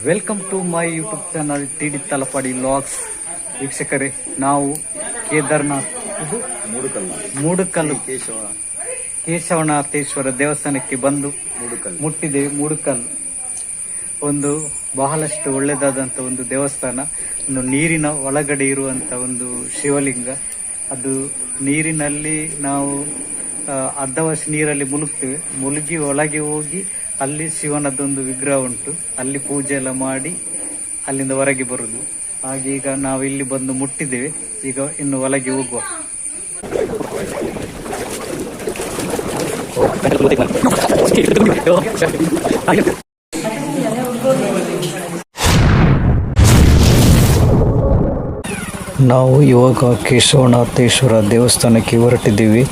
Welcome to my YouTube channel TD Talapadi vlogs. ವೀಕ್ಷಕರೇ, ನಾವು ಕೇದಾರ್ನಾಥ್ ಮೂಡುಕಲ್ಲು ಕೇಶವನಾಥೇಶ್ವರ ದೇವಸ್ಥಾನಕ್ಕೆ ಬಂದು ಮುಟ್ಟಿದ್ದೇವೆ. ಮೂಡುಕಲ್ಲು ಒಂದು ಬಹಳಷ್ಟು ಒಳ್ಳೆದಾದಂತ ಒಂದು ದೇವಸ್ಥಾನ. ಒಂದು ನೀರಿನ ಒಳಗಡೆ ಇರುವಂತ ಒಂದು ಶಿವಲಿಂಗ. ಅದು ನೀರಿನಲ್ಲಿ ನಾವು ಅರ್ಧವರ್ಷ ನೀರಲ್ಲಿ ಮುಳುಗ್ತೇವೆ. ಮುಳುಗಿ ಒಳಗೆ ಹೋಗಿ ಅಲ್ಲಿ ಶಿವನದೊಂದು ವಿಗ್ರಹ ಉಂಟು. ಅಲ್ಲಿ ಪೂಜೆ ಎಲ್ಲ ಮಾಡಿ ಅಲ್ಲಿಂದ ಹೊರಗೆ ಬರುದು. ಹಾಗೆ ಈಗ ನಾವು ಇಲ್ಲಿ ಬಂದು ಮುಟ್ಟಿದ್ದೇವೆ. ಈಗ ಇನ್ನು ಒಳಗೆ ಹೋಗುವ. ನಾವು ಇವಾಗ ಕೇಶವನಾಥೇಶ್ವರ ದೇವಸ್ಥಾನಕ್ಕೆ ಹೊರಟಿದ್ದೀವಿ.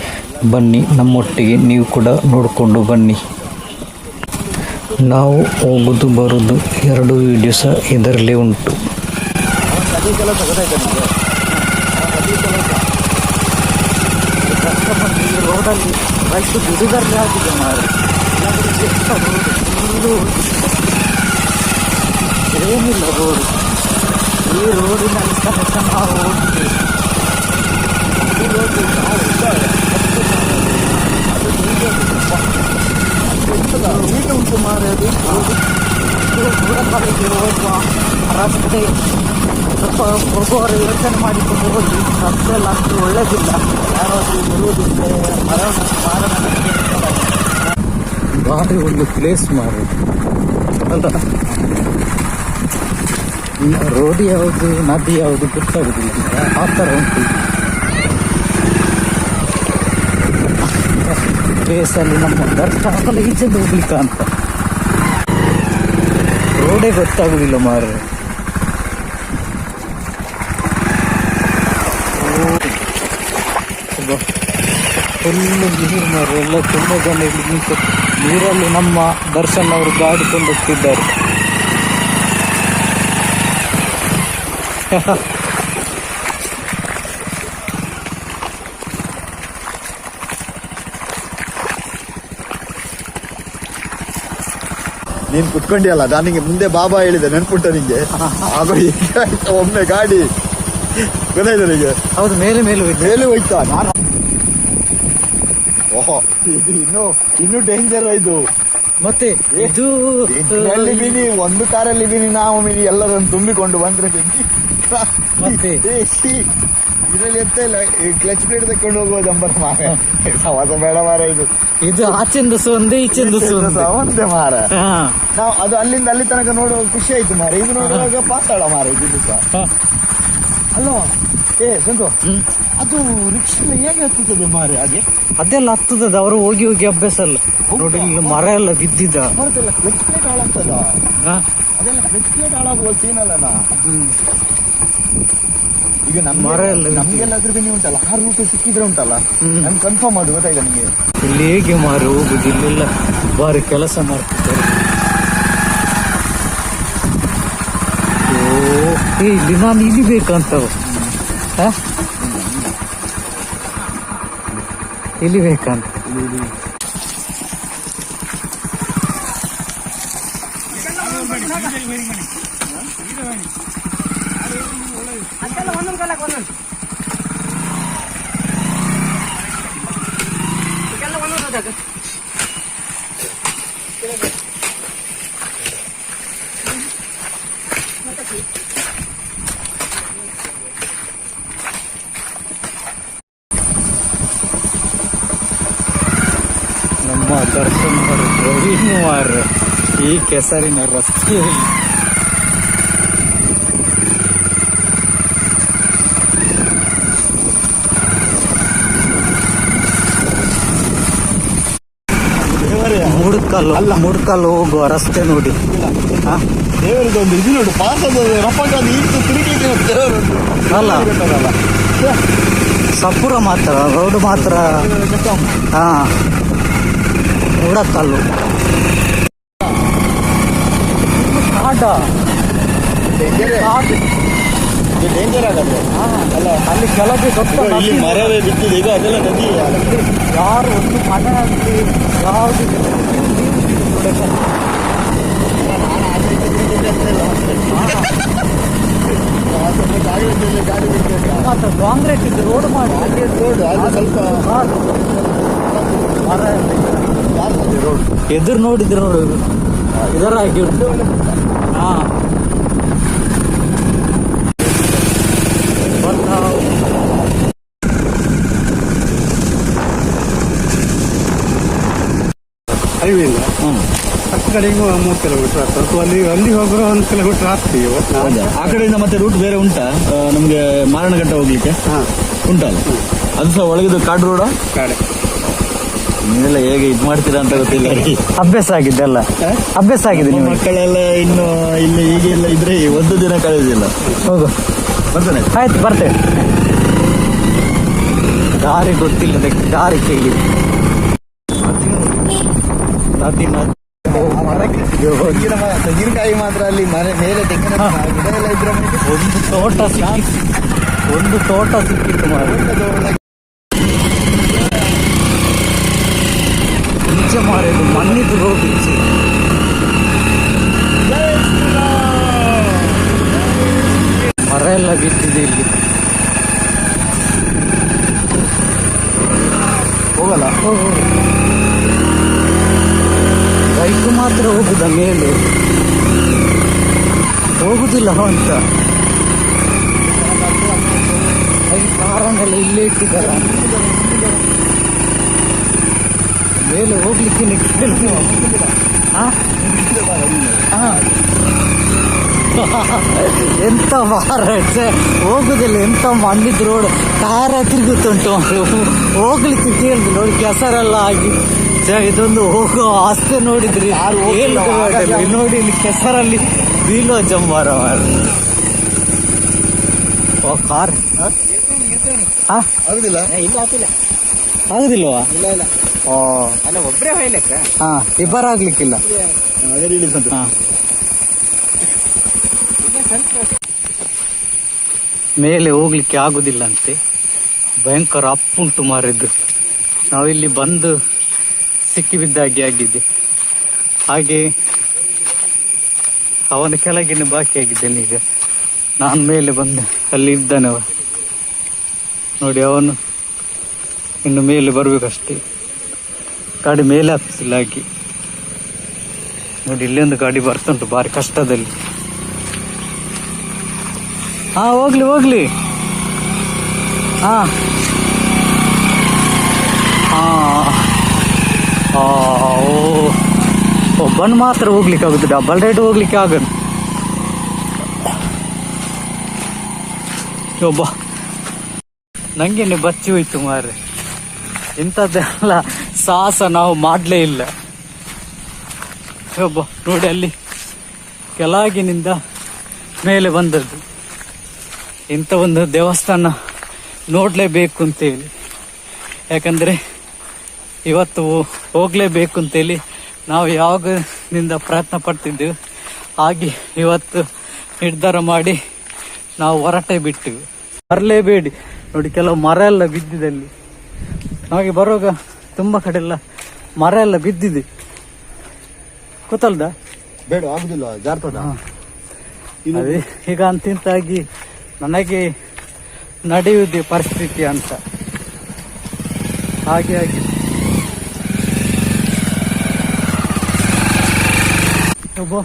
ಬನ್ನಿ, ನಮ್ಮೊಟ್ಟಿಗೆ ನೀವು ಕೂಡ ನೋಡಿಕೊಂಡು ಬನ್ನಿ. ನಾವು ಹೋಗುದು ಬರುವುದು 2 ವಿಡಿಯೋ ಸಹ ಇದರಲ್ಲಿ ಉಂಟು. ರೋಡಲ್ಲಿ ರೈತು ಬಿಡುಗಡೆ ಆಗಿದೆ ಏನಿಲ್ಲ ರೋಡ್. ಈ ರೋಡಿನಲ್ಲಿ ಸಮೇತ ನಾವು ಹೋಗ್ತೀವಿ. ಉಂಟು ಮಾರೋದು ಹೋಗುವ ರಸ್ತೆ ಸ್ವಲ್ಪ ಹೋಗುವವರ ಯೋಚನೆ ಮಾಡಿಕೊಂಡು ಹೋಗಿ. ರಸ್ತೆ ಎಲ್ಲ ಅಷ್ಟು ಒಳ್ಳೇದಿಲ್ಲ. ಯಾರಾದ್ರೂ ಬರುವುದಿದ್ರೆ ಭಾರಿ ಒಂದು ಪ್ಲೇಸ್ ಮಾರೋದು ಅಲ್ಲ. ರೋಡ್ ಯಾವುದು ನದಿ ಯಾವುದು ಗೊತ್ತಾಗುದಿಲ್ಲ. ಆ ಥರ ಉಂಟು ಪ್ಲೇಸಲ್ಲಿ. ನಮ್ಮ ದರ್ಶನ ಈಚೆಂದ ಹೋಗ್ಲಿಕ್ಕ ಅಂತ ರೋಡೇ ಗೊತ್ತಾಗುದಿಲ್ಲ ಮಾರ್ರೆ. ಫುಲ್ಲು ನೀರು ಮಾರ್ರೆ. ಎಲ್ಲ ತುಂಬ ಜನ ಇಲ್ಲಿ ನಿಂತು ನೀರಲ್ಲಿ ನಮ್ಮ ದರ್ಶನ್ ಅವರು ಗಾಡಿ ಕೊಂಡೋಗ್ತಿದ್ದಾರೆ. ನೀನ್ ಕುತ್ಕೊಂಡಿಯಲ್ಲ, ನನಗೆ ಮುಂದೆ ಬಾಬಾ ಹೇಳಿದೆ ನೆನ್ಪುಂಟ ನಿಂಗೆ. ಆಗ ಒಮ್ಮೆ ಗಾಡಿ ಗೊತ್ತಾಯ್ತು ನನಗೆ. ಹೌದು, ಮೇಲೆ ಮೇಲೆ ಹೋಯ್ತಾ ನಾನು. ಓಹೋ, ಇದು ಇನ್ನು ಡೇಂಜರ್ ಇದು. ಮತ್ತೆ ಇದು ಮಿನಿ ಒಂದು ಕಾರಲ್ಲಿ ಮಿನಿ ನಾವು ಮಿನಿ ಎಲ್ಲರನ್ನು ತುಂಬಿಕೊಂಡು ಬಂದ್ರೆ ಮತ್ತೆ ಇದರಲ್ಲಿ ಎಂತ ಇಲ್ಲ. ಕ್ಲಚ್ ಪ್ಲೇಟ್ ತಕೊಂಡು ಹೋಗುವ ಜಂಬರ್ ಮಾರ. ಸವಾಸ ಬೇಡ ಮಾರ. ಇದು ಆಚೆಂದ ಒಂದೇ ಈಚೆಂದ ಒಂದೇ ಮಾರ. ನಾವು ಅದು ಅಲ್ಲಿಂದ ಅಲ್ಲಿ ತನಕ ನೋಡುವ ಖುಷಿ ಆಯ್ತು ಮಾರ. ಇದು ನೋಡುವಾಗ ಪಾತಾಳ ಮಾರ. ಇದು ಸಹ ಅಲ್ವಾ? ಸಂತು, ಅದು ರಿಕ್ಷಾ ಹೇಗೆ ಹತ್ತುತ್ತದೆ ಮಾರೆ? ಹಾಗೆ ಅದೆಲ್ಲ ಹತ್ತದ. ಅವರು ಹೋಗಿ ಅಭ್ಯಾಸ ಅಲ್ಲ. ನೋಡಿ, ಇಲ್ಲಿ ಮರ ಎಲ್ಲ ಬಿದ್ದಿದ್ದ. ಬರ್ತಲ್ಲ, ಕ್ಲಚ್ ಪ್ಲೇಟ್ ಹಾಳಾಗ್ತದ. ಅದೆಲ್ಲ ಕ್ಲಚ್ ಪ್ಲೇಟ್ ಹಾಳಾಗುವ ಸೀನ್ ಅಲ್ಲನಾ. ಈಗ ಮರ ಎಲ್ಲ ನಮ್ಗೆಲ್ಲ ಅದ್ರ ಬೆನ್ನಿ ಉಂಟಲ್ಲ, ಆ ರೂಟ್ ಸಿಕ್ಕಿದ್ರೆ ಉಂಟಲ್ಲ, ನನ್ಗೆ ಕನ್ಫರ್ಮ್ ಅದು ಗೊತ್ತಾಯ್ತಾ ನಿಮಗೆ. ಇಲ್ಲಿ ಹೇಗೆ ಮಾರಿ ಹೋಗುದು? ಇಲ್ಲೆಲ್ಲ ಬಾರಿ ಕೆಲಸ ಮಾಡ್ತಿದ್ದಾರೆ. ಇಲ್ಲಿ ನಾನು ಇಲಿಬೇಕಂತ ಇಲಿಬೇಕಂತ. ನಮ್ಮ ದರ್ಶನ್ ರವಿಕುಮಾರ್ ಈ ಕೆಸರಿನ ರಸ್ತೆಯಲ್ಲಿ ಮೂಡುಕಲ್ಲು ಹೋಗುವ ರಸ್ತೆ ನೋಡಿ. ದೇವರದೊಂದು ಇದು ನೋಡು, ಪಾಸದ ರಪ್ಪಂದು ಇಟ್ಟು ತಿರುಗಿ ಅಲ್ಲ, ಸಪುರ ಮಾತ್ರ ರೋಡ್ ಮಾತ್ರ. ಮೂಡುಕಲ್ಲು ಡೇಂಜರ್ ಆಗತ್ತೆ. ಅಲ್ಲ, ಅಲ್ಲಿ ಕೆಳಗೆ ಇಲ್ಲಿ ಮರವೇ ಬಿದ್ದಿದೆ. ಈಗ ಅದೆಲ್ಲ ನದಿ. ಯಾರು ಒಂದು ಮನೆ ಆಗಲಿ ಯಾವುದು ಎದುರು ನೋಡಿದ್ರೆ ನೋಡು ಇದರಾಗಿ ಉಂಟು. ಹಾ ಹೈವೇ ಇಲ್ಲ. ಹತ್ತು ಕಡೆಗೂ 3 ಕಿಲೋಮೀಟರ್ ಆಗ್ತದೆ. ಅಥವಾ ಅಲ್ಲಿ ಹೋಗುವ 1 ಕಿಲೋಮೀಟರ್ ಆಗ್ತೀವಿ. ಆ ಕಡೆಯಿಂದ ಮತ್ತೆ ರೂಟ್ ಬೇರೆ ಉಂಟಾ ನಮ್ಗೆ ಮಾರಣಘಟ್ಟ ಹೋಗ್ಲಿಕ್ಕೆ? ಉಂಟಲ್ಲ, ಅದು ಸಹ ಒಳಗಿದ್ದು ಕಾಡು ರೋಡ. ಕಾಡೆ ನೀವೆಲ್ಲ ಹೇಗೆ ಇದು ಮಾಡ್ತೀರಾ ಅಂತ ಗೊತ್ತಿಲ್ಲ. ಅಭ್ಯಾಸ ಆಗಿದೆ ಅಲ್ಲ, ಅಭ್ಯಾಸ ಆಗಿದೆ. ನಿಮ್ಮ ಮಕ್ಕಳೆಲ್ಲ ಇನ್ನು ಇಲ್ಲಿ ಹೀಗೆಲ್ಲ ಇದ್ರೆ ಒಂದು ದಿನ ಕಳೆಯುವುದಿಲ್ಲ. ಹೋಗು, ಬರ್ತೇನೆ. ಆಯ್ತು ಬರ್ತೇವೆ. ದಾರಿ ಗೊತ್ತಿಲ್ಲದಕ್ಕೆ ದಾರಿ ಕೇಳಿ ತೆಂಗಿನಕಾಯಿ ಮಾತ್ರ ಅಲ್ಲಿ ಮನೆ ಮೇಲೆ ತೆಂಗಿನ ಗಿಡ ಎಲ್ಲ ಇದ್ರೆ ಒಂದು ತೋಟ ಸಿಕ್ಕಿತ್ತು ಮಾರ. ನಿಜ ಮಾರೇದು ಮಣ್ಣಿದ್ದು ರೋಡ್ ಮರ ಎಲ್ಲ ಬಿದ್ದಿದೆ ಇಲ್ಲಿ. ಹೋಗಲ್ಲ. ಬೈಕ್ ಮಾತ್ರ ಹೋಗುದ ಮೇಲೆ, ಹೋಗುದಿಲ್ಲ ಅಂತ. ಕಾರನ್ನೆಲ್ಲ ಇಲ್ಲೇ ಇಟ್ಟಿದ್ದಾರೆ. ಮೇಲೆ ಹೋಗ್ಲಿಕ್ಕೆ ಎಂತ ಮಾರಾಟ ಹೋಗುದಿಲ್ಲ. ಎಂತ ಮಣ್ಣಿದ್ ರೋಡ್ ಕಾರ ತಿರುಗುತ್ತುಂಟು. ಹೋಗ್ಲಿಕ್ಕೆ ಕೇಳಿದ್ರು ನೋಡಿ, ಕೆಸರೆಲ್ಲ ಆಗಿ ಇದೊಂದು ಹೋಗೋ ಆಸ್ತೆ ನೋಡಿದ್ರಿ. ನೋಡಿ ಇಲ್ಲಿ ಕೆಸರಲ್ಲಿ ಬೀಳೋ ಜಂಬಾರ ಕಾರ್ ಆಗುದಿಲ್ಲ. ಆಗುದಿಲ್ವಾ? ಇಲ್ಲ. ಒಬ್ಬರೇ ಹೋಗ್ಲಿಕ್ಕ ಹಾ, ಇಬ್ಬರಾಗ್ಲಿಕ್ಕಿಲ್ಲ. ಹಾ, ಮೇಲೆ ಹೋಗ್ಲಿಕ್ಕೆ ಆಗುದಿಲ್ಲ ಅಂತೆ. ಭಯಂಕರ ಅಪ್ಪುಂಟು ಮಾರಿದ್ದು. ನಾವಿಲ್ಲಿ ಬಂದು ಸಿಕ್ಕಿಬಿದ್ದಾಗಿ ಆಗಿದೆ. ಹಾಗೆ ಅವನ ಕೆಳಗಿನ ಬಾಕಿ ಆಗಿದ್ದೇನೆ. ಈಗ ನಾನು ಮೇಲೆ ಬಂದೆ, ಅಲ್ಲಿ ಇದ್ದಾನೆ ಅವ ನೋಡಿ. ಅವನು ಇನ್ನು ಮೇಲೆ ಬರ್ಬೇಕಷ್ಟೇ. ಗಾಡಿ ಮೇಲೆ ಹತ್ತಿಲ್ಲ ಹಾಕಿ ನೋಡಿ. ಇಲ್ಲೊಂದು ಗಾಡಿ ಬರ್ತುಂಟು ಭಾರಿ ಕಷ್ಟದಲ್ಲಿ. ಹಾ, ಹೋಗ್ಲಿ. ಹಾ ಒಬ್ಬನು ಮಾತ್ರ ಹೋಗ್ಲಿಕ್ಕೆ ಆಗುತ್ತೆ, ಡಬಲ್ ರೈಡ್ ಹೋಗ್ಲಿಕ್ಕೆ ಆಗದು. ಒಬ್ಬ ನಂಗೇನೆ ಬಚ್ಚಿ ಹೋಯ್ತು ಮಾರ್ರೆ. ಇಂಥದ್ದೆಲ್ಲ ಸಾಹಸ ನಾವು ಮಾಡಲೇ ಇಲ್ಲ. ಒಬ್ಬ ನೋಡಿ ಅಲ್ಲಿ ಕೆಳಗಿನಿಂದ ಮೇಲೆ ಬಂದದ್ದು. ಇಂಥ ಒಂದು ದೇವಸ್ಥಾನ ನೋಡಲೇಬೇಕು ಅಂತೇಳಿ, ಯಾಕಂದರೆ ಇವತ್ತು ಹೋಗಲೇಬೇಕು ಅಂತೇಳಿ ನಾವು ಯಾವಾಗಿನಿಂದ ಪ್ರಯತ್ನ ಪಡ್ತಿದ್ದೆವು. ಹಾಗೆ ಇವತ್ತು ನಿರ್ಧಾರ ಮಾಡಿ ನಾವು ಹೊರಟೇ ಬಿಟ್ಟಿವಿ. ಬರಲೇಬೇಡಿ ನೋಡಿ, ಕೆಲವು ಮರ ಎಲ್ಲ ಬಿದ್ದಿದಲ್ಲಿ. ನಮಗೆ ಬರುವಾಗ ತುಂಬ ಕಡೆ ಎಲ್ಲ ಮರ ಎಲ್ಲ ಬಿದ್ದಿದೆ, ಗೊತ್ತಲ್ದ? ಬೇಡ, ಆಗುದಿಲ್ಲ, ಜಾರ್ತದ. ಅದೇ ಈಗ ಅಂತಿಂತಾಗಿ ನನಗೆ ನಡೆಯುವುದೇ ಪರಿಸ್ಥಿತಿ ಅಂತ ಹಾಗೆ ಒಬ್ಬ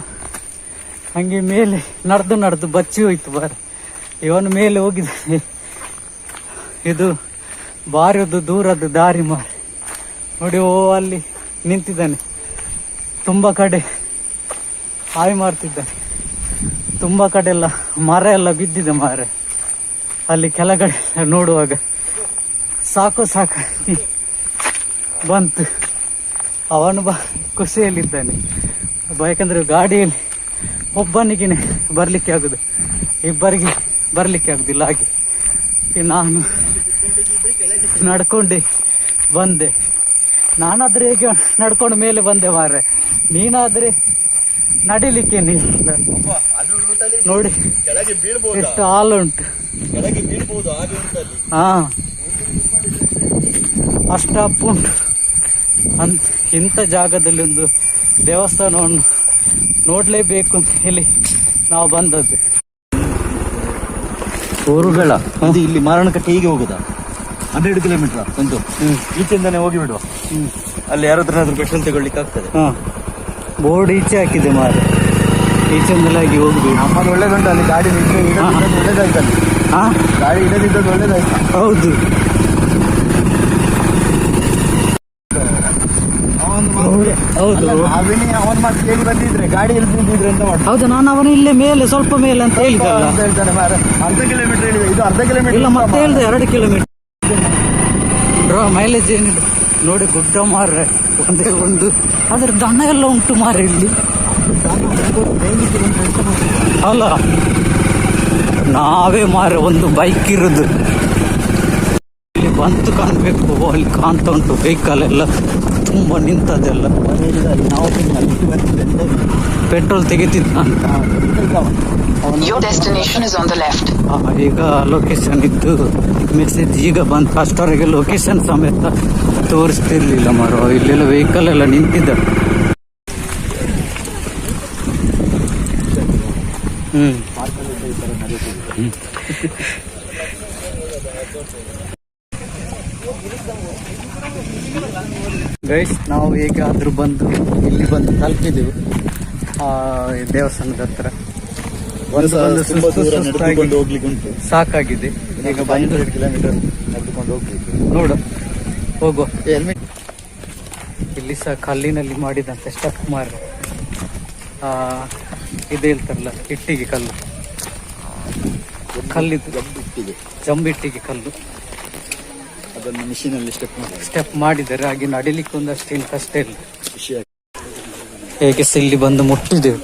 ಹಂಗೆ ಮೇಲೆ ನಡೆದು ಬಚ್ಚಿ ಹೋಯ್ತು ಬಾರಿ. ಇವನು ಮೇಲೆ ಹೋಗಿದ್ದಾನೆ. ಇದು ಬಾರಿ ದೂರದ ದಾರಿ ಮಾರಿ ನೋಡಿ. ಅಲ್ಲಿ ನಿಂತಿದ್ದಾನೆ, ತುಂಬ ಕಡೆ ಹಾಯ್ ಮಾಡ್ತಿದ್ದಾನೆ. ತುಂಬ ಕಡೆ ಎಲ್ಲ ಮರ ಎಲ್ಲ ಬಿದ್ದಿದೆ ಮಾರೆ. ಅಲ್ಲಿ ಕೆಳಗಡೆ ನೋಡುವಾಗ ಸಾಕು ಬಂತು. ಅವನು ಖುಷಿಯಲ್ಲಿದ್ದಾನೆ. ಯಾಕಂದ್ರೆ ಗಾಡಿಯಲ್ಲಿ ಒಬ್ಬನಿಗೆ ಬರ್ಲಿಕ್ಕೆ ಆಗುದು, ಇಬ್ಬರಿಗೆ ಬರ್ಲಿಕ್ಕೆ ಆಗುದಿಲ್ಲ. ಹಾಗೆ ನಾನು ನಡ್ಕೊಂಡೆ ಬಂದೆ. ನಾನಾದ್ರೆ ಹೇಗೆ ನಡ್ಕೊಂಡು ಮೇಲೆ ಬಂದೆ ಮಾರ್ರೆ. ನೀನಾದ್ರೆ ನಡಿಲಿಕ್ಕೆ ನೋಡಿ ಎಷ್ಟು ಹಾಲುಂಟು. ಹಾ, ಅಷ್ಟ ಅಪ್ಪುಂಟು. ಇಂಥ ಜಾಗದಲ್ಲಿ ಒಂದು ದೇವಸ್ಥಾನವನ್ನು ನೋಡ್ಲೇಬೇಕು ಅಂತ ಹೇಳಿ ನಾವು ಬಂದದ್ದು. ಊರುಗಳ ಇಲ್ಲಿ ಮಾರಣಕಟ್ಟೆ ಹೀಗೆ ಹೋಗುದಾ? 100 ಕಿಲೋಮೀಟರ್ ಸಂತು ಈಚೆಂದಾನೆ ಹೋಗಿ ಬಿಡುವ. ಅಲ್ಲಿ ಯಾರಾದ್ರೂ ಪೆಟ್ರೋಲ್ ತಗೊಳ್ಳಿಕ್ಕೆ ಆಗ್ತದೆ. ಹಾ ಬೋರ್ಡ್ ಈಚೆ ಹಾಕಿದೆ ಮಾರೆ, ಈಚೆಂದಲಾಗಿ ಹೋಗ್ಬೇಕು. ನಮ್ಮದು ಒಳ್ಳೇದುಂಟು ಅಲ್ಲಿ ಗಾಡಿ ಒಳ್ಳೇದಾಯ್ತು ಅಲ್ಲಿ. ಹಾ ಗಾಡಿ ಇಡದಿದ್ದದ್ದು ಒಳ್ಳೇದಾಯ್ತು. ಹೌದು ಹೌದು ಅವನ್ ಮಾತು ಕೇಳಿ ಬಂದಿದ್ರೆ ಗಾಡಿ ಎಲ್ಲಿ ಬಿದ್ದಿದ್ರೆ ಅಂತ ಮಾಡಿ. ಹೌದು, ನಾನು ಅವನು ಇಲ್ಲೇ ಮೇಲೆ ಸ್ವಲ್ಪ ಮೇಲೆ ಅಂತ ಹೇಳಿದಲ್ಲ. ಅಂತ ಹೇಳ್ತಾನೆ ಮಾರೆ, ಅರ್ಧ ಕಿಲೋಮೀಟರ್ ಹೇಳಿದೆ, ಇದು ಅರ್ಧ ಕಿಲೋಮೀಟರ್ ಇಲ್ಲ ಮತ್ತೆ ಹೇಳಿದೆ 2 ಕಿಲೋಮೀಟರ್. ಮೈಲೇಜ್ ಏನಿದೆ ನೋಡಿ, ಗುಡ್ಡ ಮಾರ್ರೆ ಒಂದೇ ಒಂದು, ಅದ್ರ ದನ ಎಲ್ಲ ಉಂಟು ಮಾರ್ರೆ ಇಲ್ಲಿ. ಅಲ್ಲ ನಾವೇ ಮಾರ್ರೆ ಒಂದು ಬೈಕ್ ಇರುದು ಇಲ್ಲಿ ಬಂತು ಕಾಣ್ಬೇಕು. ಅಲ್ಲಿ ಕಾಣ್ತಾ ಉಂಟು ವೆಹಿಕಲ್ ಎಲ್ಲ ತುಂಬಾ ನಿಂತದೆಲ್ಲ. ನಾವು ಪೆಟ್ರೋಲ್ ತೆಗಿತಿದ್ದ ಅಂತ. Your destination is on the left. ಈಗ ಲೊಕೇಶನ್ ಇದ್ದು ಮೆಸೇಜ್ ಈಗ ಬಂತು. ಅಷ್ಟವರೆಗೆ ಲೊಕೇಶನ್ ಸಮೇತ ತೋರಿಸ್ತಿರ್ಲಿಲ್ಲ ಮಾರೋ. ಇಲ್ಲೆಲ್ಲ ವೆಹಿಕಲ್ ಎಲ್ಲ ನಿಂತಿದ್ದ. ಗೈಸ್, ನಾವು ಹೇಗಾದ್ರೂ ಬಂದು ಇಲ್ಲಿ ಬಂದು ತಲುಪಿದೆವು ಈ ದೇವಸ್ಥಾನದ ಹತ್ರ. ಸುಸ್ತಾಗಿ ಹೋಗ್ಲಿಕ್ಕೆ ಉಂಟು, ಸಾಕಾಗಿದೆ. ಈಗ ಬಂದು 500 ಕಿಲೋಮೀಟರ್ ನಡೆದುಕೊಂಡು ಹೋಗ್ಲಿಕ್ಕೆ. ನೋಡು ಹೋಗುವ. ಹೆಲ್ಮೆಟ್ ಇಲ್ಲಿ ಸಹ ಕಲ್ಲಿನಲ್ಲಿ ಮಾಡಿದಂತೆ ಸ್ಟೆಪ್ ಮಾರ್ರೆ. ಇದು ಹೇಳ್ತಾರಲ್ಲ ಇಟ್ಟಿಗೆ ಕಲ್ಲು, ಕಲ್ಲಿದ್ದು ಜಂಬಿಟ್ಟಿಗೆ ಕಲ್ಲು, ಅದನ್ನು ಮಿಷಿನಲ್ಲಿ ಸ್ಟೆಪ್ ಮಾಡಿದ್ದಾರೆ. ಹಾಗೆ ನಡಿಲಿಕ್ಕೆ ಒಂದಷ್ಟೇನು ಕಷ್ಟ ಇಲ್ಲ. ಖುಷಿ ಹೇಗೆ ಸಹ ಇಲ್ಲಿ ಬಂದು ಮುಟ್ಟಿದೆವು.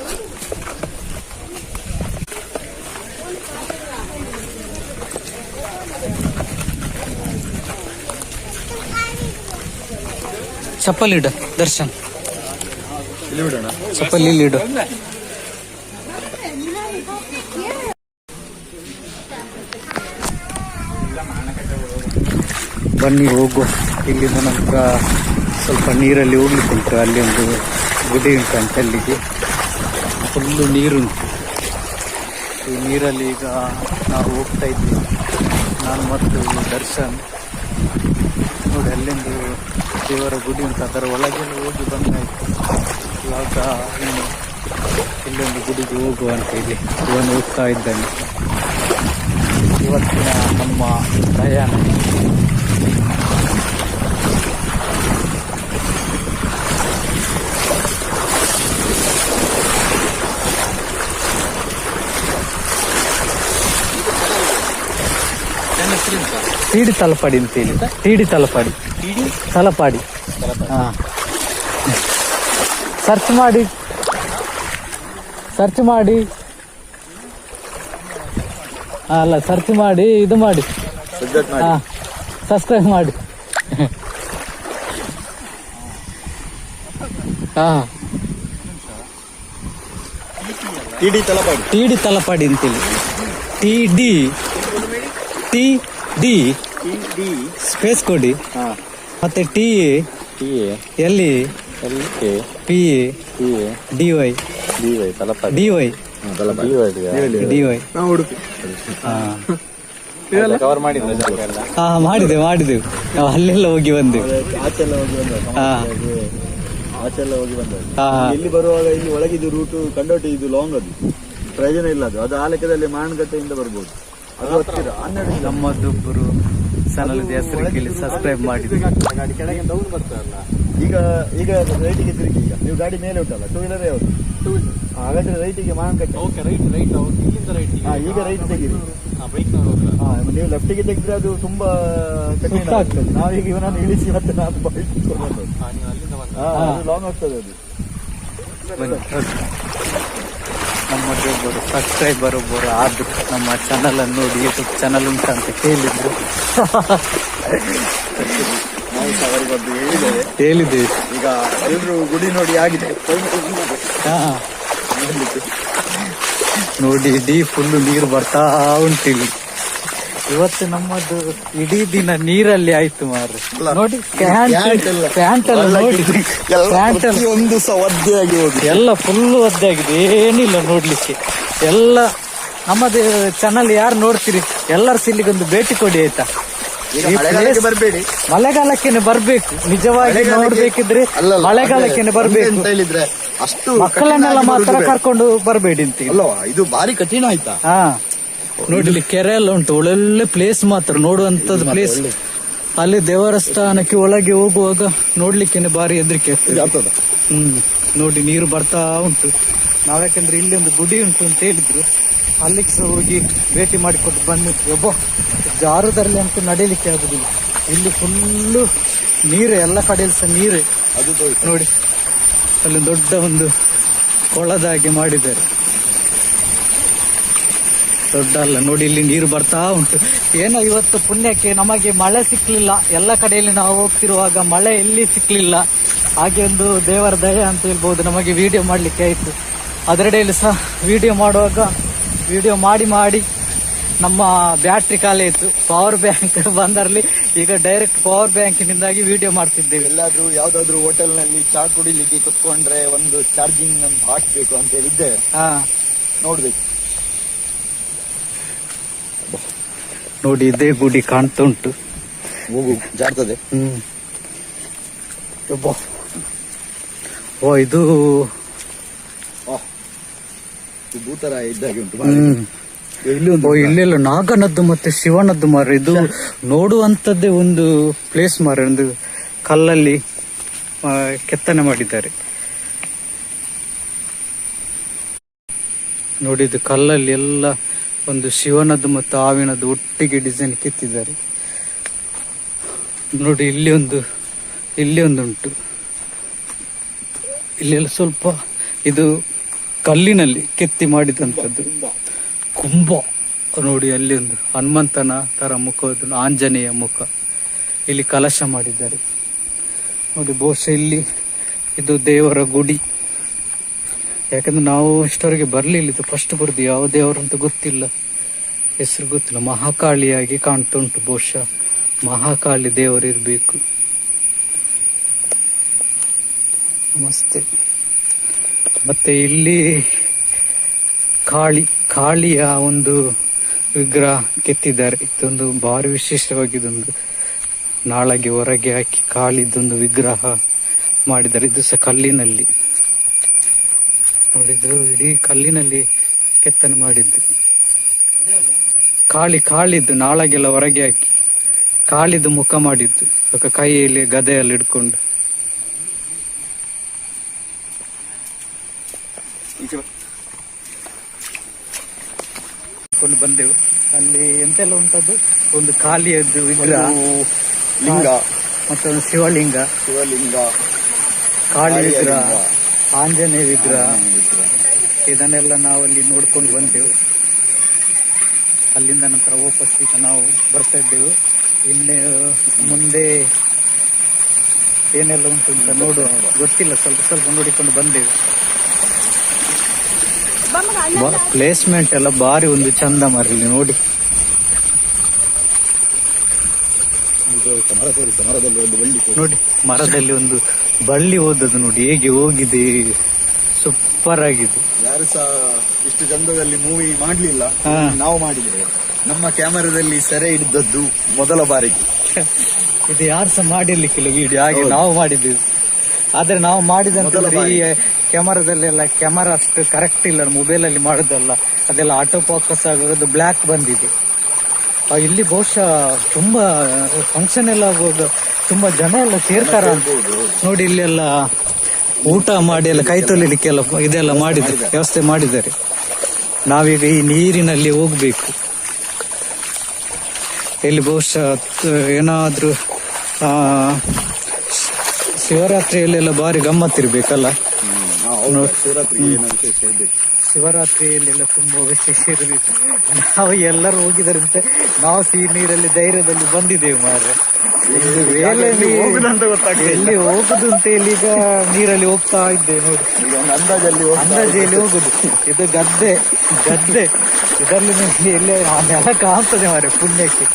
ಚಪ್ಪಲಿ ಇಡ ದರ್ಶನ್, ಇಲ್ಲಿ ಬಿಡೋಣ. ಚಪ್ಪಲಿ ಇಲ್ಲಿ ಇಡು. ಬನ್ನಿ ಹೋಗುವ. ಇಲ್ಲಿಂದ ನಂತರ ಸ್ವಲ್ಪ ನೀರಲ್ಲಿ ಹೋಗ್ಲಿಕ್ಕೆ ಉಂಟು. ಅಲ್ಲಿ ಒಂದು ಗುಡಿ ಉಂಟು ಅಂತ, ಅಲ್ಲಿಗೆ ಫುಲ್ಲು ನೀರುಂಟು. ಈ ನೀರಲ್ಲಿ ಈಗ ನಾವು ಹೋಗ್ತಾ ಇದ್ದೀವಿ, ನಾನು ಮತ್ತು ದರ್ಶನ್. ನೋಡಿ ಅಲ್ಲಿಂದು ದೇವರ ಗುಡಿ ಉಂಟು, ಅದರ ಒಳಗೆಲ್ಲ ಹೋಗಿ ಬಂದಾಯ್ತು. ಇವಾಗ ಇನ್ನು ಇಲ್ಲೊಂದು ಗುಡಿಗೆ ಹೋಗುವ ಅಂತ ಹೇಳಿ ಇವನು ಹೋಗ್ತಾ ಇದ್ದಾನೆ. ಇವತ್ತಿನ ನಮ್ಮ ಪ್ರಯಾಣ ಟಿಡಿ ತಲಪಾಡಿ ಅಂತೇಳಿ. ಟಿಡಿ ತಲಪಾಡಿ, ತಲಪಾಡಿ. ಹಾ, ಸರ್ಚ್ ಮಾಡಿ ಅಲ್ಲ, ಸರ್ಚ್ ಮಾಡಿ ಇದು ಮಾಡಿ, ಹಾ ಸಬ್ಸ್ಕ್ರೈಬ್ ಮಾಡಿ. ಹಾ, ಟಿಡಿ ತಲಪಾಡಿ, ಟಿಡಿ ತಲಪಾಡಿ ಅಂತೇಳಿ. ಟಿಡಿ ಸ್ಪೇಸ್ ಕೊಡಿ, ಮತ್ತೆ T L P D Y cover ಮಾಡಿದ್ರೆ ಹಾ ಮಾಡಿದೆವು. ನಾವು ಅಲ್ಲೆಲ್ಲ ಹೋಗಿ ಬಂದೆವು. ಆಚೆಲ್ಲ ಹೋಗಿ ಬಂದ. ಹಾ ಆಚೆಲ್ಲ ಹೋಗಿ ಬಂದ. ಹಾ, ಇಲ್ಲಿ ಬರುವಾಗ ಇಲ್ಲಿ ಒಳಗಿದ್ದು ರೂಟ್ ಕಂಡೋಟಿ, ಇದು ಲಾಂಗ್, ಅದು ಪ್ರಯೋಜನ ಇಲ್ಲ. ಅದು ಆ ಲೆಕ್ಕದಲ್ಲಿ ಮಾಣಗಟ್ಟೆಯಿಂದ ಬರ್ಬೋದು. ಅದು ಹತ್ತಿರ 12 ನಮ್ಮದೊಬ್ಬರು ಚಾನಲ್ ಹೆಸರು ಕೇಳಿ ಸಬ್ಸ್ಕ್ರೈಬ್ ಮಾಡಿದ್ವಿ. ಗಾಡಿ ಕೆಳಗೆ ಡೌನ್ ಬರ್ತಾರಲ್ಲ, ಈಗ ರೈಟಿಗೆ ತಿರುಗಿ. ಈಗ ನೀವು ಗಾಡಿ ಮೇಲೆ ಉಂಟಲ್ಲ, 2 ವೀಲರ್ ಯಾವುದು? ಹಾಗಾದ್ರೆ ರೈಟಿಗೆ ಮಾಣಗಟ್ಟೆ. ಈಗ ರೈಟ್ ತೆಗೀರಿ. ನೀವು ಲೆಫ್ಟಿಗೆ ತೆಗೆದ್ರೆ ಅದು ತುಂಬಾ ಕಠಿಣ ಆಗ್ತದೆ. ನಾವೀಗ ಇವನನ್ನು ಇಳಿಸಿ ಮತ್ತೆ ನಾನು ಲಾಂಗ್ ಆಗ್ತದೆ ಅದು. ನಮ್ಮದೊಬ್ಬರು ಸಬ್ಸ್ಕ್ರೈಬರ್ ಒಬ್ಬರು ಆದ್ರು ನಮ್ಮ ಚಾನಲ್ ಅನ್ನು ನೋಡಿ, ಯೂಟ್ಯೂಬ್ ಚಾನಲ್ ಉಂಟಂತ ಕೇಳಿದ್ರು. ಹೇಳಿದ್ದೇವೆ. ಈಗ ಎಲ್ರು ಗುಡಿ ನೋಡಿ ಆಗಿದೆ. ನೋಡಿ ಇಡೀ ಫುಲ್ಲು ನೀರು ಬರ್ತಾ ಉಂಟಿಲ್ಲಿ. ಇವತ್ತು ನಮ್ಮದು ಇಡೀ ದಿನ ನೀರಲ್ಲಿ ಆಯ್ತು ಮಾರ್ರೆ. ನೋಡಿ ಪ್ಯಾಂಟ್ ಎಲ್ಲ ನೋಡಿ, ಪ್ಯಾಂಟ್ ಎಲ್ಲ ಒಂದು ಸಹ ಒದ್ದೆಯಾಗಿ ಹೋಗಿ ಎಲ್ಲ ಫುಲ್ಲು ಒದ್ದೆ ಆಗಿದೆ. ಏನಿಲ್ಲ ನೋಡ್ಲಿಕ್ಕೆ. ಎಲ್ಲ ನಮ್ಮದು ಚಾನಲ್ ಯಾರು ನೋಡ್ತೀರಿ ಎಲ್ಲರೂ ಇಲ್ಲಿಗೊಂದು ಭೇಟಿ ಕೊಡಿ ಆಯ್ತಾ. ಈಗ ಈ ಮಳೆಗಾಲಕ್ಕೆ place- ಬರ್ಬೇಡಿ. ಮಳೆಗಾಲಕ್ಕೇನೆ ಬರ್ಬೇಕು, ನಿಜವಾಗಿ ಮಳೆಗಾಲಕ್ಕೆ- ನೋಡ್ಬೇಕಿದ್ರೆ ಅಲ್ಲಲ್ಲ, ಮಳೆಗಾಲಕ್ಕೇನೆ ಅದೇ ಬರ್ಬೇಕು. ಅಂತ ಹೇಳಿದ್ರೆ ಅಷ್ಟು ಮಕ್ಕಳನ್ನೆಲ್ಲ ಕಠಿಣ ಆಗಿ ಮಾತ್ರ ಬರುದು ಬೇಡ. ಕರ್ಕೊಂಡು ಬರ್ಬೇಡಿ ಅಂತ ಹೇಳಿ. ಅಲ್ಲವಾ, ಇದು ಭಾರಿ ಕಠಿಣ ಆಯ್ತಾ. ಹಾ ನೋಡಿ, ಇಲ್ಲಿ ಕೆರೆ ಎಲ್ಲ ಉಂಟು, ಒಳ್ಳೊಳ್ಳೆ ಪ್ಲೇಸ್ ಮಾತ್ರ ನೋಡುವಂತದ್ದು ಪ್ಲೇಸ್. ಅಲ್ಲಿ ದೇವಸ್ಥಾನಕ್ಕೆ ಒಳಗೆ ಹೋಗುವಾಗ ನೋಡ್ಲಿಕ್ಕೇನೆ ಭಾರಿ ಹೆದರಿಕೆ ಆಗ್ತದೆ. ಆಗ್ತದ ನೋಡಿ ನೀರು ಬರ್ತಾ ಉಂಟು. ನಾವ್ಯಾಕಂದ್ರೆ ಇಲ್ಲಿ ಒಂದು ಗುಡಿ ಉಂಟು ಅಂತ ಹೇಳಿದ್ರು, ಅಲ್ಲಿಗೆ ಸಹ ಹೋಗಿ ಭೇಟಿ ಮಾಡಿಕೊಟ್ಟು ಬಂದಿದ್ವಿ. ಒಬ್ಬ ಜಾರುದಲ್ಲಿ ಅಂತೂ ನಡೀಲಿಕ್ಕೆ ಆಗುದಿಲ್ಲ, ಇಲ್ಲಿ ಫುಲ್ಲು ನೀರೇ, ಎಲ್ಲ ಕಡೆಯಲ್ಲಿ ಸಹ ನೀರೇ. ಅದು ನೋಡಿ ಅಲ್ಲಿ ದೊಡ್ಡ ಒಂದು ಕೊಳದ ಹಾಗೆ ಮಾಡಿದ್ದಾರೆ, ದೊಡ್ಡ ಅಲ್ಲ ನೋಡಿ, ಇಲ್ಲಿ ನೀರು ಬರ್ತಾ ಉಂಟು. ಏನೋ ಇವತ್ತು ಪುಣ್ಯಕ್ಕೆ ನಮಗೆ ಮಳೆ ಸಿಕ್ಲಿಲ್ಲ, ಎಲ್ಲ ಕಡೆಯಲ್ಲಿ ನಾವು ಹೋಗ್ತಿರುವಾಗ ಮಳೆ ಎಲ್ಲಿ ಸಿಕ್ಲಿಲ್ಲ. ಹಾಗೆ ಒಂದು ದೇವರ ದಯೆ ಅಂತ ಹೇಳ್ಬೋದು, ನಮಗೆ ವಿಡಿಯೋ ಮಾಡ್ಲಿಕ್ಕೆ ಆಯ್ತು. ಅದರಡೆಯಲ್ಲಿ ಸಹ ವಿಡಿಯೋ ಮಾಡುವಾಗ ವಿಡಿಯೋ ಮಾಡಿ ನಮ್ಮ ಬ್ಯಾಟ್ರಿ ಖಾಲಿ ಆಯ್ತು. ಪವರ್ ಬ್ಯಾಂಕ್ ಬಂದರಲ್ಲಿ ಈಗ ಡೈರೆಕ್ಟ್ ಪವರ್ ಬ್ಯಾಂಕಿನಿಂದಾಗಿ ವಿಡಿಯೋ ಮಾಡ್ತಿದ್ದೇವೆ. ಎಲ್ಲಾದ್ರೂ ಯಾವ್ದಾದ್ರು ಹೋಟೆಲ್ ನಲ್ಲಿ ಚಾ ಕುಡಿಲಿಕ್ಕೆ ಕುತ್ಕೊಂಡ್ರೆ ಒಂದು ಚಾರ್ಜಿಂಗ್ ಹಾಕ್ಬೇಕು ಅಂತ ಹೇಳಿದ್ದೆ, ಹಾ ನೋಡ್ಬೇಕು. ನೋಡಿ ಇದೇ ಗುಡಿ ಕಾಣ್ತಾ ಉಂಟು. ಹೋಗು, ಜಾರ್ತದೆ. ಓ ಇದು ಭೂತರ ಇದ್ದಾಗೆ ಉಂಟು. ಇಲ್ಲಿ ಇಲ್ಲೆಲ್ಲ ನಾಗನದ್ದು ಮತ್ತೆ ಶಿವನದ್ದು ಮಾರ, ಇದು ನೋಡುವಂತದ್ದೇ ಒಂದು ಪ್ಲೇಸ್ ಮಾರ. ಒಂದು ಕಲ್ಲಲ್ಲಿ ಕೆತ್ತನೆ ಮಾಡಿದ್ದಾರೆ ನೋಡಿ, ಇದು ಕಲ್ಲಲ್ಲಿ ಎಲ್ಲ ಒಂದು ಶಿವನದ್ದು ಮತ್ತು ಆವಿನದ್ದು ಒಟ್ಟಿಗೆ ಡಿಸೈನ್ ಕೆತ್ತಿದ್ದಾರೆ ನೋಡಿ. ಇಲ್ಲಿ ಒಂದು ಉಂಟು, ಇಲ್ಲೆಲ್ಲ ಸ್ವಲ್ಪ ಇದು ಕಲ್ಲಿನಲ್ಲಿ ಕೆತ್ತಿ ಮಾಡಿದಂಥದ್ದು ಕುಂಭ ನೋಡಿ. ಅಲ್ಲಿ ಒಂದು ಹನುಮಂತನ ತರ ಮುಖ, ಆಂಜನೇಯ ಮುಖ. ಇಲ್ಲಿ ಕಲಶ ಮಾಡಿದ್ದಾರೆ ನೋಡಿ. ಬಹುಶಃ ಇಲ್ಲಿ ಇದು ದೇವರ ಗುಡಿ, ಯಾಕಂದ್ರೆ ನಾವು ಇಷ್ಟವರೆಗೆ ಬರ್ಲಿಲ್ಲ, ಇದು ಫಸ್ಟ್ ಬರುದು. ಯಾವ ದೇವರು ಅಂತ ಗೊತ್ತಿಲ್ಲ, ಹೆಸರು ಗೊತ್ತಿಲ್ಲ. ಮಹಾಕಾಳಿಯಾಗಿ ಕಾಣ್ತಾ ಉಂಟು, ಬಹುಶಃ ಮಹಾಕಾಳಿ ದೇವರು ಇರಬೇಕು. ನಮಸ್ತೆ. ಮತ್ತೆ ಇಲ್ಲಿ ಕಾಳಿಯ ಒಂದು ವಿಗ್ರಹ ಕೆತ್ತಿದ್ದಾರೆ. ಇದೊಂದು ಭಾರಿ ವಿಶೇಷವಾಗಿದೊಂದು ನಾಳೆಗೆ ಹೊರಗೆ ಹಾಕಿ ಕಾಳಿದೊಂದು ವಿಗ್ರಹ ಮಾಡಿದ್ದಾರೆ. ಇದು ಸಹ ಕಲ್ಲಿನಲ್ಲಿ ನೋಡಿದ್ರು, ಇಡೀ ಕಲ್ಲಿನಲ್ಲಿ ಕೆತ್ತನೆ ಮಾಡಿದ್ದು. ಕಾಳಿದ್ದು ನಾಳೆಗೆಲ್ಲ ಹೊರಗೆ ಹಾಕಿ ಕಾಳಿದು ಮುಖ ಮಾಡಿದ್ದು, ಕೈಯಲ್ಲಿ ಗದೆಯಲ್ಲಿ ಹಿಡ್ಕೊಂಡು. ಬಂದೆವು. ಅಲ್ಲಿ ಎಂತೆಲ್ಲ ಉಂಟದು, ಒಂದು ಕಾಳಿಯದ್ದು ವಿಗ್ರಹ, ಲಿಂಗ, ಮತ್ತೊಂದು ಶಿವಲಿಂಗ, ಕಾಳಿ ವಿಗ್ರಹ, ಆಂಜನೇಯ ವಿಗ್ರಹ. ಇದನ್ನೆಲ್ಲ ನಾವಲ್ಲಿ ನೋಡ್ಕೊಂಡು ಬಂದೆವು. ಅಲ್ಲಿಂದ ನಂತರ ವಾಪಸ್ ಈಗ ನಾವು ಬರ್ತಾ ಇದ್ದೆವು. ಇನ್ನು ಮುಂದೆ ಏನೆಲ್ಲ ಉಂಟು ಅಂತ ನೋಡುವ, ಗೊತ್ತಿಲ್ಲ, ಸ್ವಲ್ಪ ನೋಡಿಕೊಂಡು ಬಂದೆವು. ಪ್ಲೇಸ್ಮೆಂಟ್ ಎಲ್ಲ ಬಾರಿ ಒಂದು ಚಂದ ಮರಲಿ ನೋಡಿ. ನೋಡಿ ಮರದಲ್ಲಿ ಒಂದು ಬಳ್ಳಿ ಹೋದದ್ದು ನೋಡಿ, ಹೇಗೆ ಹೋಗಿದೆ, ಸೂಪರ್ ಆಗಿದೆ. ಯಾರು ಸಹ ಇಷ್ಟು ಚಂದದಲ್ಲಿ ಮೂವಿ ಮಾಡ್ಲಿಲ್ಲ, ನಾವು ಮಾಡಿದ್ದೇವೆ. ನಮ್ಮ ಕ್ಯಾಮರಾದಲ್ಲಿ ಸೆರೆ ಹಿಡಿದದ್ದು ಮೊದಲ ಬಾರಿಗೆ. ಇದು ಯಾರು ಸಹ ಮಾಡಿರ್ಲಿಕ್ಕಿಲ್ಲ ವಿಡಿಯೋ, ಹಾಗೆ ನಾವು ಮಾಡಿದ್ದೇವೆ. ಆದ್ರೆ ನಾವು ಮಾಡಿದಂತಂದ್ರೆ ಈ ಕ್ಯಾಮರಾದಲ್ಲೆಲ್ಲ ಕ್ಯಾಮರಾ ಅಷ್ಟು ಕರೆಕ್ಟ್ ಇಲ್ಲ, ಮೊಬೈಲ್ ಅಲ್ಲಿ ಮಾಡೋದಲ್ಲ, ಅದೆಲ್ಲ ಆಟೋ ಫೋಕಸ್ ಆಗೋದು ಬ್ಲ್ಯಾಕ್ ಬಂದಿದೆ. ಇಲ್ಲಿ ಬಹುಶಃ ತುಂಬಾ ಫಂಕ್ಷನ್ ಎಲ್ಲ ಆಗುವಾಗ ತುಂಬಾ ಜನ ಎಲ್ಲ ಸೇರ್ತಾರ ನೋಡಿ. ಇಲ್ಲೆಲ್ಲ ಊಟ ಮಾಡಿ ಎಲ್ಲ ಕೈ ತೊಳಿಲಿಕ್ಕೆಲ್ಲ ಇದೆಲ್ಲ ಮಾಡಿದ್ದಾರೆ, ವ್ಯವಸ್ಥೆ ಮಾಡಿದ್ದಾರೆ. ನಾವೀಗ ಈ ನೀರಿನಲ್ಲಿ ಹೋಗ್ಬೇಕು. ಇಲ್ಲಿ ಬಹುಶಃ ಏನಾದ್ರೂ ಶಿವರಾತ್ರಿಯಲ್ಲೆಲ್ಲ ಭಾರಿ ಗಮ್ಮತ್ತಿರ್ಬೇಕಲ್ಲ. ಶಿವರಾತ್ರಿಯಲ್ಲೆಲ್ಲ ತುಂಬಾ ವಿಶೇಷ ಇರಬೇಕು. ನಾವು ಎಲ್ಲರೂ ಹೋಗಿದರಂತೆ, ನಾವು ಸಿಹಿ ನೀರಲ್ಲಿ ಧೈರ್ಯದಲ್ಲಿ ಬಂದಿದ್ದೇವೆ ಮಾರ್ರೆ. ಎಲ್ಲಿ ಹೋಗುದು ಅಂತ ಹೇಳಿ ಈಗ ನೀರಲ್ಲಿ ಹೋಗ್ತಾ ಇದ್ದೇವೆ ನೋಡಿ. ಅಂದಾಜಲ್ಲಿ ಹೋಗುದು. ಇದು ಗದ್ದೆ ಇದರಲ್ಲಿ ಎಲ್ಲೇ ನೆಲ ಕಾಣ್ತದೆ ಮಾರ್ರೆ. ಪುಣ್ಯಕ್ಕೆ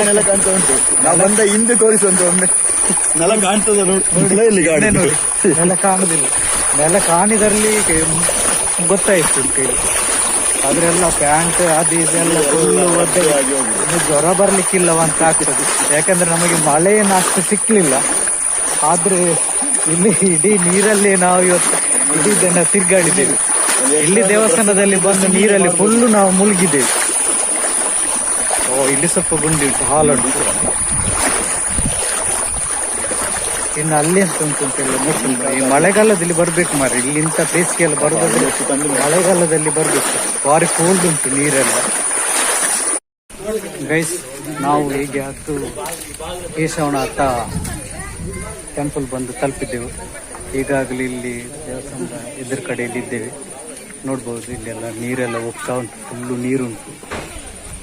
ನೆಲ ಕಾಣ್ತಾ ಉಂಟು. ನಾವು ಬಂದ ಹಿಂದೆ ತೋರಿಸುವಂತ ಒಮ್ಮೆ ನೆಲ ಕಾಣ್ತದೆ ನೋಡಿ. ನೆಲ ಕಾಣುದಿಲ್ಲ, ನೆಲ ಕಾಣಿದಲ್ಲಿ ಗೊತ್ತಾಯ್ತು ಅಂತೇಳಿ. ಅದ್ರೆಲ್ಲ ಪ್ಯಾಂಟ್ ಅದು ಇದೆಲ್ಲ ಫುಲ್ಲು ಒದ್ದೆ. ಇನ್ನು ಜ್ವರ ಬರ್ಲಿಕ್ಕಿಲ್ಲವ ಅಂತ ಆಗ್ತದೆ, ಯಾಕಂದ್ರೆ ನಮಗೆ ಮಳೆ ಏನು ಅಷ್ಟು ಸಿಕ್ಲಿಲ್ಲ. ಆದ್ರೆ ಇಲ್ಲಿ ಇಡೀ ನೀರಲ್ಲಿ ನಾವು ಇವತ್ತು ಇಡೀ ದಿನ ತಿರ್ಗಾಡಿದ್ದೇವೆ. ಇಲ್ಲಿ ದೇವಸ್ಥಾನದಲ್ಲಿ ಬಂದು ನೀರಲ್ಲಿ ಫುಲ್ಲು ನಾವು ಮುಳುಗಿದ್ದೇವೆ. ಇಲ್ಲಿ ಸ್ವಲ್ಪ ಗುಂಡಿ ಉಂಟು, ಹಾಲುಂಟು. ಇನ್ನು ಅಲ್ಲಿ ಅಂತ ಉಂಟುಂಟೆಲ್ಲ ನೋಡ್ಕೊಂಡು ಈ ಮಳೆಗಾಲದಲ್ಲಿ ಬರ್ಬೇಕು ಮಾರಿ. ಇಲ್ಲಿ ಇಂಥ ಬೇಸಿಗೆಲ್ಲ ಬರೋದಾದ್ರೆ ಮಳೆಗಾಲದಲ್ಲಿ ಬರ್ಬೇಕು. ಭಾರಿ ಕೋಲ್ಡ್ ಉಂಟು ನೀರೆಲ್ಲ. ಗೈಸ್, ನಾವು ಹೀಗೆ ಹತ್ತು ಕೇಶವನಾಥ ಟೆಂಪಲ್ ಬಂದು ತಲುಪಿದ್ದೆವು. ಈಗಾಗಲೇ ಇಲ್ಲಿ ದೇವಸ್ಥಾನದ ಎದುರು ಕಡೆಯಲ್ಲಿ ಇದ್ದೇವೆ. ನೋಡ್ಬೋದು ಇಲ್ಲೆಲ್ಲ ನೀರೆಲ್ಲ ಹೋಗ್ತಾ ಉಂಟು, ಫುಲ್ಲು ನೀರುಂಟು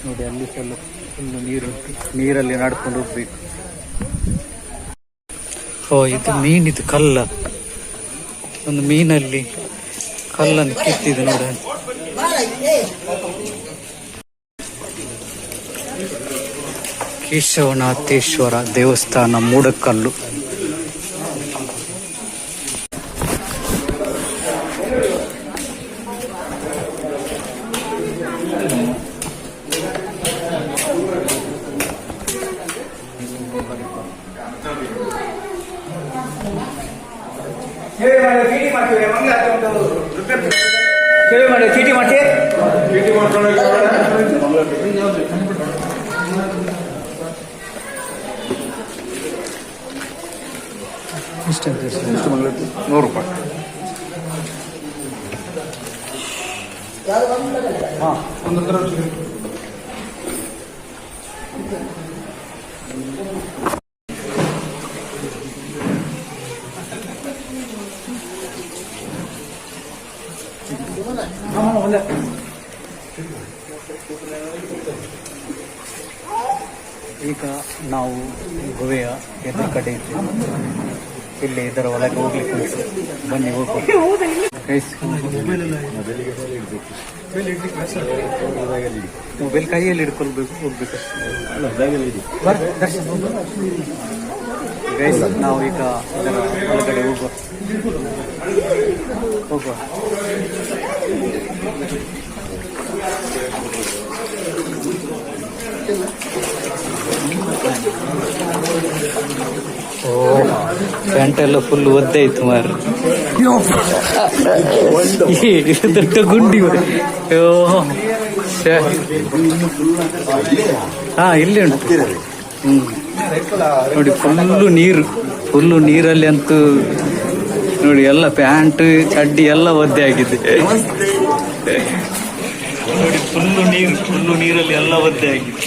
ನೋಡಿ. ಅಲ್ಲಿ ಸಲ ಫುಲ್ಲು ನೀರುಂಟು, ನೀರಲ್ಲಿ ನಡ್ಕೊಂಡು ಹೋಗ್ಬೇಕು. ಇದು ಮೀನಿದು ಕಲ್ಲ, ಒಂದು ಮೀನಲ್ಲಿ ಕಲ್ಲನ್ನು ಕಿತ್ತಿದೆ ನೋಡ. ಕೇಶವನಾಥೇಶ್ವರ ದೇವಸ್ಥಾನ, ಮೂಡಕಲ್ಲು. ಚೀಟಿ ಮಾಡಿ ₹100. ಈಗ ನಾವು ಗುಹೆಯ ಎದುರು ಕಡೆ ಇದ್ದೇವೆ. ಇಲ್ಲಿ ಇದರ ಒಳಗೆ ಹೋಗ್ಲಿಕ್ಕೆ ಉಂಟು. ಬನ್ನಿ ಹೋಗುವ. ಮೊಬೈಲ್ ಕೈಯಲ್ಲಿ ಹಿಡ್ಕೊಳ್ಬೇಕು, ಹೋಗ್ಬೇಕು. ಗೈಸ್, ನಾವು ಈಗ ಇದರ ಒಳಗಡೆ ಹೋಗುವ. ಪ್ಯಾಂಟ್ ಎಲ್ಲ ಫುಲ್ ಒದ್ದೆ ಇತ್ತು ಮಾರ್ರೆ. ದೊಡ್ಡ ಗುಂಡಿ. ಇಲ್ಲಿ ಉಂಟು. ನೋಡಿ, ಫುಲ್ಲು ನೀರಲ್ಲಿ ಅಂತೂ ನೋಡಿ ಎಲ್ಲ ಪ್ಯಾಂಟ್ ಚಡ್ಡಿ ಎಲ್ಲ ಒದ್ದೆ ಆಗಿದೆ ನೋಡಿ. ಫುಲ್ಲು ನೀರಲ್ಲಿ ಎಲ್ಲ ಒದ್ದೆ ಆಗಿದೆ.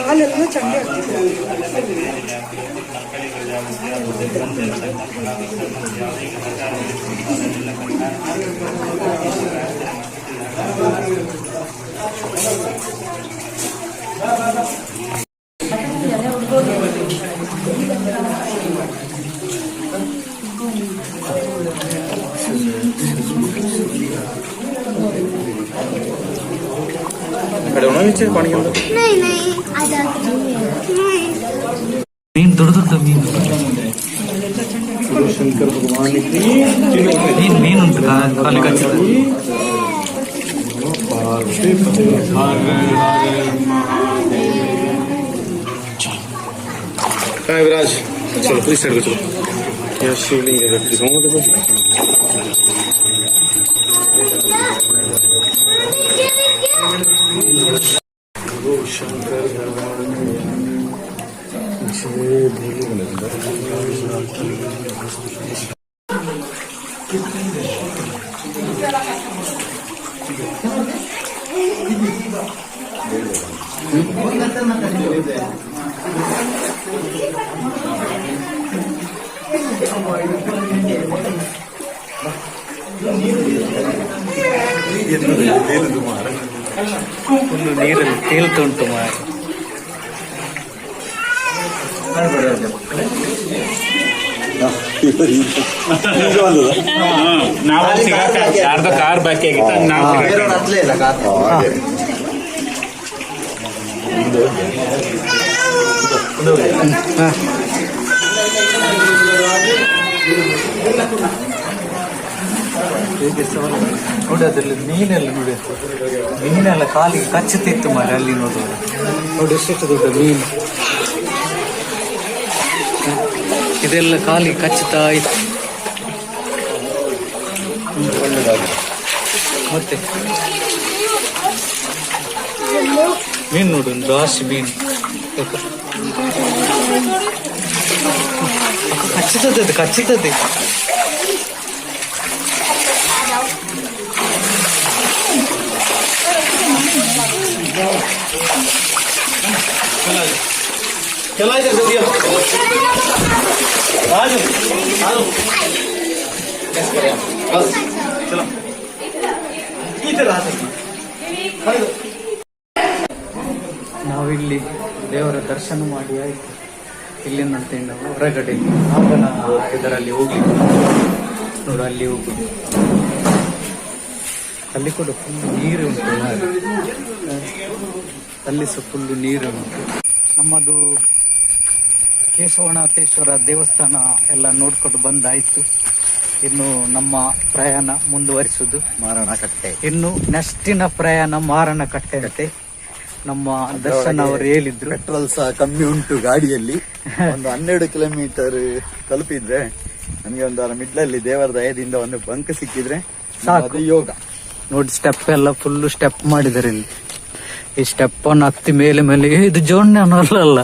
ಹಾಲೆಲ್ಲ ಚಂಡೆ ಆಗ್ತದೆ. ಮೀನು ದೊಡ್ಡ ದೊಡ್ಡ ಮೀನು ಶಂಕರ ಭಗವಾನ್ ಮೀನುಂಟು ಕಾಲು ಕಚ್ಚಿದೆ. विराज चलो पूरी साइड को चलो यहाँ शिवलिंग है दिखाऊंगा देखो शंकर भगवान ಫುಲ್ಲು ನೀರಲ್ಲಿ ತೇಲ್ತಾ ಉಂಟು ಮಾರ. ಯಾರ್ದೋ ಕಾರ್ ಬಾಕಿ ಆಗಿತ್ತು ನಾವು ಹೇಗೆ ಸವಾಲು ನೋಡಿ, ಅದರಲ್ಲಿ ಮೀನೆಲ್ಲ ನೋಡಿ, ಮೀನೆಲ್ಲ ಕಾಲಿಗೆ ಕಚ್ಚುತ್ತಿತ್ತು ಮಾರೆ. ಅಲ್ಲಿ ನೋಡುವ ನೋಡಿ ಎಷ್ಟು ದೊಡ್ಡ ಮೀನು, ಇದೆಲ್ಲ ಕಾಲಿಗೆ ಕಚ್ಚುತ್ತಾ ಇತ್ತು. ಮತ್ತೆ ಮೀನು ನೋಡು, ಒಂದು ರಾಶಿ ಮೀನು ಕಚ್ಚುತ್ತದೆ, ಅದು ಕಚ್ಚುತ್ತದೆ. ನಾವಿಲ್ಲಿ ದೇವರ ದರ್ಶನ ಮಾಡಿ ಆಯ್ತು. ಇಲ್ಲಿ ನೋಡ್ತೇವೆ ನಾವು ಹೊರಗಡೆ ನಾಗನ ಇದರಲ್ಲಿ ಹೋಗ್ಲಿಕ್ಕೆ ನೋಡು, ಅಲ್ಲಿ ಹೋಗುದು. ಅಲ್ಲಿ ಕೂಡ ಫುಲ್ ನೀರು ಉಂಟು, ಅಲ್ಲಿ ಸಹ ಫುಲ್ಲು ನೀರು ಉಂಟು. ನಮ್ಮದು ಕೇಶವನಾಥೇಶ್ವರ ದೇವಸ್ಥಾನ ಎಲ್ಲ ನೋಡ್ಕೊಂಡು ಬಂದಾಯ್ತು. ಇನ್ನು ನಮ್ಮ ಪ್ರಯಾಣ ಮುಂದುವರಿಸುದು ಮಾರಣಕಟ್ಟೆ. ಇನ್ನು ನೆಕ್ಸ್ಟಿನ ಪ್ರಯಾಣ ಮಾರಣಕಟ್ಟೆ ಅಂತೆ ನಮ್ಮ ದರ್ಶನ ಅವರು ಹೇಳಿದ್ರು. ಪೆಟ್ರೋಲ್ ಸಹ ಕಮ್ಮಿ ಉಂಟು ಗಾಡಿಯಲ್ಲಿ. ಒಂದು 12 ಕಿಲೋಮೀಟರ್ ತಲುಪಿದ್ರೆ ನಮ್ಗೆ ಒಂದು ಮಿಡ್ಲಲ್ಲಿ ದೇವರ ದಯದಿಂದ ಒಂದು ಬಂಕ್ ಸಿಕ್ಕಿದ್ರೆ ಸಾಕು, ಯೋಗ. ನೋಡಿ ಸ್ಟೆಪ್ ಎಲ್ಲ ಫುಲ್ ಸ್ಟೆಪ್ ಮಾಡಿದಾರೆ ಇಲ್ಲಿ. ಈ ಸ್ಟೆಪ್ ಅನ್ನು ಹತ್ತಿ ಮೇಲೆ ಮೇಲೆ, ಇದು ಜೋಡಣೆ ಅನ್ನೋಲ್ಲ, ಅಲ್ಲ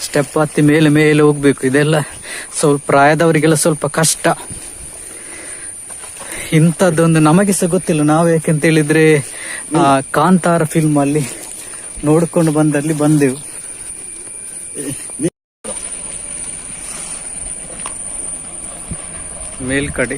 ಸ್ಟೆಪ್ ಹತ್ತಿ ಮೇಲೆ ಮೇಲೆ ಹೋಗ್ಬೇಕು. ಇದೆಲ್ಲ ಸ್ವಲ್ಪ ಪ್ರಾಯದವರಿಗೆಲ್ಲ ಸ್ವಲ್ಪ ಕಷ್ಟ. ಇಂಥದ್ದೊಂದು ನಮಗೆ ಸಹ ಗೊತ್ತಿಲ್ಲ. ನಾವು ಯಾಕೆಂತ ಹೇಳಿದ್ರೆ ಕಾಂತಾರ ಫಿಲ್ಮ್ ಅಲ್ಲಿ ನೋಡ್ಕೊಂಡು ಬಂದಲ್ಲಿ ಬಂದೆವು. ಮೇಲ್ಕಡೆ